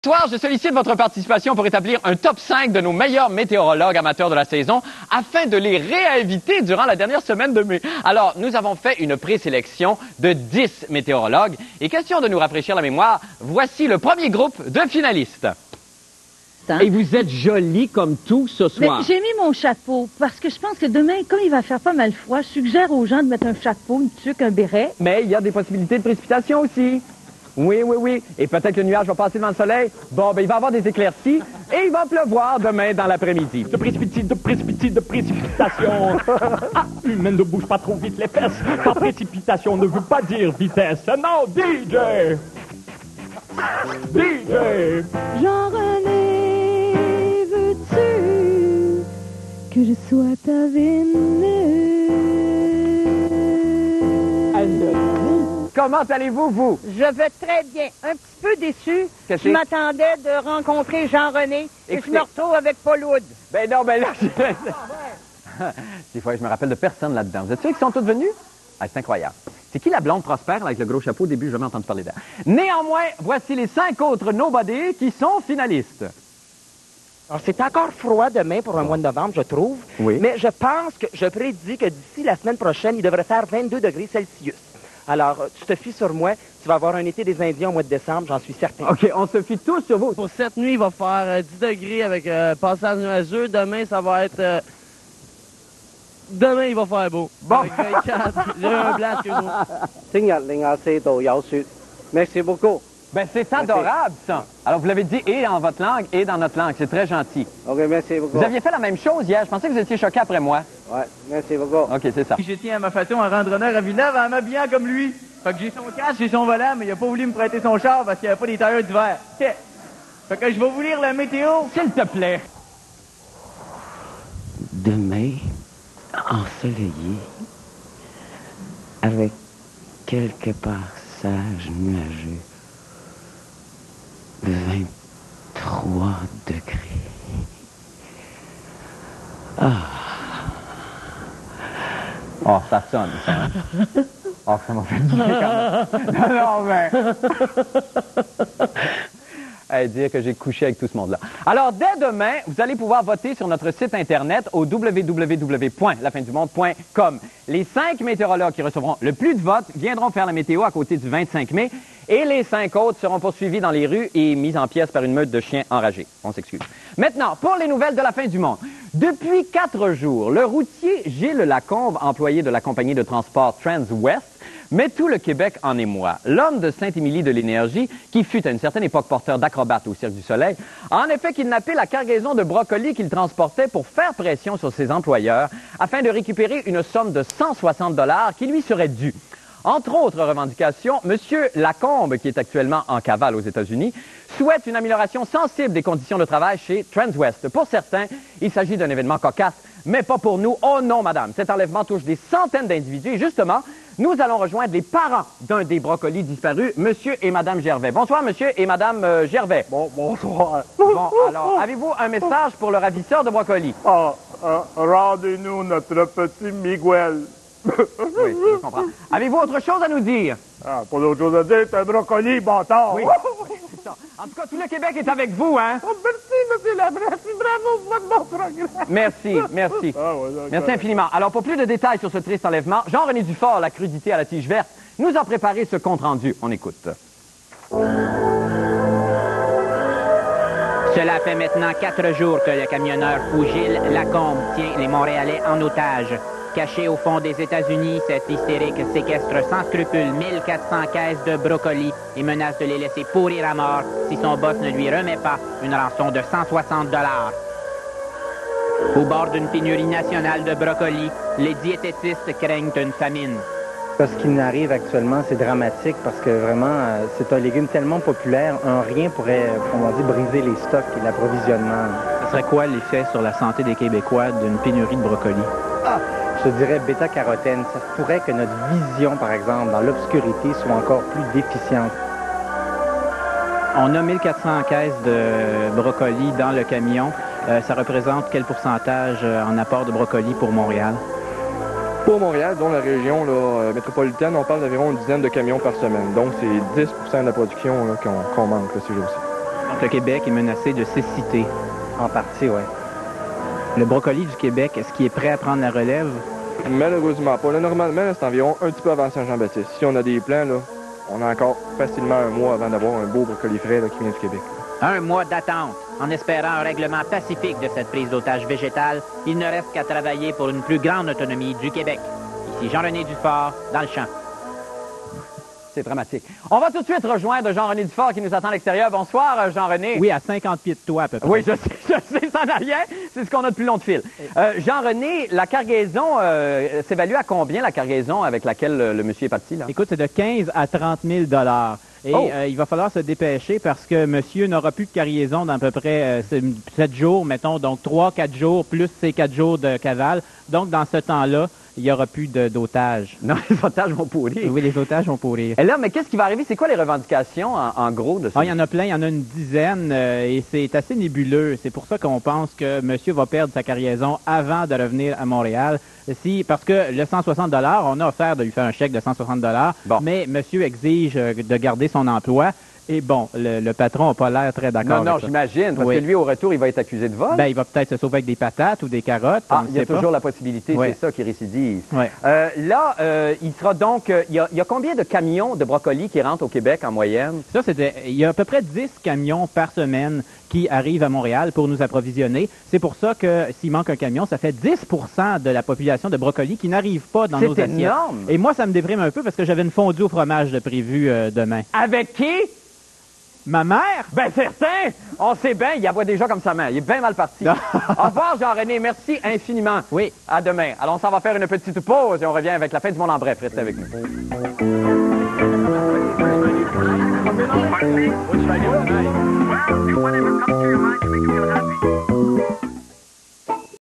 Ce soir, je sollicite votre participation pour établir un top 5 de nos meilleurs météorologues amateurs de la saison afin de les réinviter durant la dernière semaine de mai. Alors, nous avons fait une présélection de 10 météorologues et question de nous rafraîchir la mémoire, voici le premier groupe de finalistes. Et vous êtes jolis comme tout ce soir. J'ai mis mon chapeau parce que je pense que demain, comme il va faire pas mal froid, je suggère aux gens de mettre un chapeau, une tuque, un béret. Mais il y a des possibilités de précipitation aussi. Oui, oui, oui. Et peut-être que le nuage va passer devant le soleil. Bon, ben il va y avoir des éclaircies et il va pleuvoir demain dans l'après-midi. De précipitation. Mais ne bouge pas trop vite les fesses. Car précipitation ne veut pas dire vitesse. Non, DJ! DJ! Jean-René, veux-tu que je sois ta Vénus? Comment allez-vous, vous? Je vais très bien. Un petit peu déçu. Qu'est-ce Je que- m'attendais de rencontrer Jean-René et je Écoutez- me retrouve avec Paul Wood. Ben non, ben là... Des fois, je me rappelle de personne là-dedans. Vous êtes sûr qu'ils sont tous venus? Ah, c'est incroyable. C'est qui la blonde prospère avec le gros chapeau? Au début, j'ai jamais entendu parler d'elle. Néanmoins, voici les 5 autres nobody qui sont finalistes. Alors, c'est encore froid demain pour un mois de novembre, je trouve. Oui. Mais je pense que je prédis que d'ici la semaine prochaine, il devrait faire 22 degrés Celsius. Alors, tu te fies sur moi, tu vas avoir un été des Indiens au mois de décembre, j'en suis certain. OK, on se fie tous sur vous. Pour cette nuit, il va faire 10 degrés avec passage nuageux. Demain, ça va être... Demain, il va faire beau. Bon. Avec 24. J'ai un blanc, excuse-moi. 聽日零下4度有雪。Merci beaucoup. Ben, c'est adorable, ça. Alors, vous l'avez dit et en votre langue et dans notre langue. C'est très gentil. OK, merci beaucoup. Vous aviez fait la même chose hier. Je pensais que vous étiez choqué après moi. Ouais, merci beaucoup. OK, c'est ça. Je tiens à ma façon à rendre honneur à Villeneuve en m'habillant comme lui. Fait que j'ai son casque, j'ai son volant, mais il a pas voulu me prêter son char parce qu'il n'y avait pas des tailleurs d'hiver. Fait que je vais vous lire la météo. S'il te plaît. Demain, ensoleillé, avec quelques passages nuageux, 23 degrés. Oh, ça sonne, ça. Hein? Oh, ça m'a fait du bien quand même. Non, mais... Hey, dire que j'ai couché avec tout ce monde-là. Alors, dès demain, vous allez pouvoir voter sur notre site Internet au www.lafindumonde.com. Les 5 météorologues qui recevront le plus de votes viendront faire la météo à côté du 25 mai et les 5 autres seront poursuivis dans les rues et mis en pièces par une meute de chiens enragés. On s'excuse. Maintenant, pour les nouvelles de la fin du monde. Depuis 4 jours, le routier Gilles Lacombe, employé de la compagnie de transport Transwest, met tout le Québec en émoi. L'homme de Sainte-Émilie de l'Énergie, qui fut à une certaine époque porteur d'acrobates au Cirque du Soleil, a en effet kidnappé la cargaison de brocolis qu'il transportait pour faire pression sur ses employeurs afin de récupérer une somme de 160 $ qui lui serait due. Entre autres revendications, M. Lacombe, qui est actuellement en cavale aux États-Unis, souhaite une amélioration sensible des conditions de travail chez Transwest. Pour certains, il s'agit d'un événement cocasse, mais pas pour nous. Oh non, madame, cet enlèvement touche des centaines d'individus et justement, nous allons rejoindre les parents d'un des brocolis disparus, Monsieur et Madame Gervais. Bonsoir, Monsieur et Madame Gervais. Bonsoir. Bon, alors, avez-vous un message pour le ravisseur de brocolis? Rendez-nous notre petit Miguel. Oui, je comprends. Avez-vous autre chose à nous dire? Ah, pas d'autre chose à dire, c'est un brocoli, bâtard. Oui, c'est ça. En tout cas, tout le Québec est avec vous, hein? Oh, merci, monsieur Labrèche. Bravo pour votre bon programme. Merci, merci. Ah, ouais, d'accord. Merci infiniment. Alors, pour plus de détails sur ce triste enlèvement, Jean-René Dufort, la crudité à la tige verte, nous a préparé ce compte-rendu. On écoute. Cela fait maintenant 4 jours que le camionneur fou Gilles Lacombe tient les Montréalais en otage. Caché au fond des États-Unis, cet hystérique séquestre sans scrupule 1400 caisses de brocolis et menace de les laisser pourrir à mort si son boss ne lui remet pas une rançon de 160 $. Au bord d'une pénurie nationale de brocolis, les diététistes craignent une famine. Ce qui nous arrive actuellement, c'est dramatique parce que vraiment, c'est un légume tellement populaire, un rien pourrait, comme on dit, briser les stocks et l'approvisionnement. Ce serait quoi l'effet sur la santé des Québécois d'une pénurie de brocolis? Je dirais bêta-carotène. Ça se pourrait que notre vision, par exemple, dans l'obscurité, soit encore plus déficiente. On a 1400 caisses de brocolis dans le camion. Ça représente quel pourcentage en apport de brocolis pour Montréal? Pour Montréal, dont la région là, métropolitaine, on parle d'environ une dizaine de camions par semaine. Donc, c'est 10 % de la production là, qu'on manque là, ces jours-ci. Donc, le Québec est menacé de cécité. En partie, oui. Le brocoli du Québec, est-ce qu'il est prêt à prendre la relève? Malheureusement pas. Là, normalement, là, c'est environ un petit peu avant Saint-Jean-Baptiste. Si on a des plans, là, on a encore facilement un mois avant d'avoir un beau brocoli frais là, qui vient du Québec. Un mois d'attente. En espérant un règlement pacifique de cette prise d'otage végétale, il ne reste qu'à travailler pour une plus grande autonomie du Québec. Ici Jean-René Dufort, dans le champ. C'est dramatique. On va tout de suite rejoindre Jean-René Dufort qui nous attend à l'extérieur. Bonsoir, Jean-René. Oui, à 50 pieds de toi, à peu près. Oui, je sais, ça n'a rien. C'est ce qu'on a de plus long de fil. Jean-René, la cargaison s'évalue à combien, la cargaison avec laquelle le monsieur est parti, là? Écoute, c'est de 15 à 30 000 Et il va falloir se dépêcher parce que monsieur n'aura plus de cargaison dans à peu près 7 jours, mettons, donc 3-4 jours plus ces 4 jours de cavale. Donc, dans ce temps-là, il n'y aura plus d'otages. Non, les otages vont pourrir. Oui, les otages vont pourrir. Et là, mais qu'est-ce qui va arriver? C'est quoi les revendications, en gros, de ça? Il y en a plein, il y en a une dizaine, et c'est assez nébuleux. C'est pour ça qu'on pense que monsieur va perdre sa cargaison avant de revenir à Montréal. Parce que le 160 $, on a offert de lui faire un chèque de 160 $, mais monsieur exige de garder son emploi. Et bon, le patron n'a pas l'air très d'accord. Non, j'imagine, parce que lui, au retour, il va être accusé de vol. Ben, il va peut-être se sauver avec des patates ou des carottes. Il y a toujours la possibilité, c'est ça qui récidive. Oui. Là, il sera donc... Il y a combien de camions de brocolis qui rentrent au Québec en moyenne? Ça, il y a à peu près 10 camions par semaine qui arrivent à Montréal pour nous approvisionner. C'est pour ça que s'il manque un camion, ça fait 10 % de la population de brocolis qui n'arrive pas dans nos assiettes. C'est énorme! Et moi, ça me déprime un peu parce que j'avais une fondue au fromage de prévu demain. Avec qui? Ma mère? Ben certain! On sait bien, il y a déjà comme sa mère. Il est bien mal parti. Au revoir, Jean-René. Merci infiniment. Oui. À demain. Alors, on s'en va faire une petite pause et on revient avec la fin du monde en bref. Restez avec nous. What should I do tonight? Well,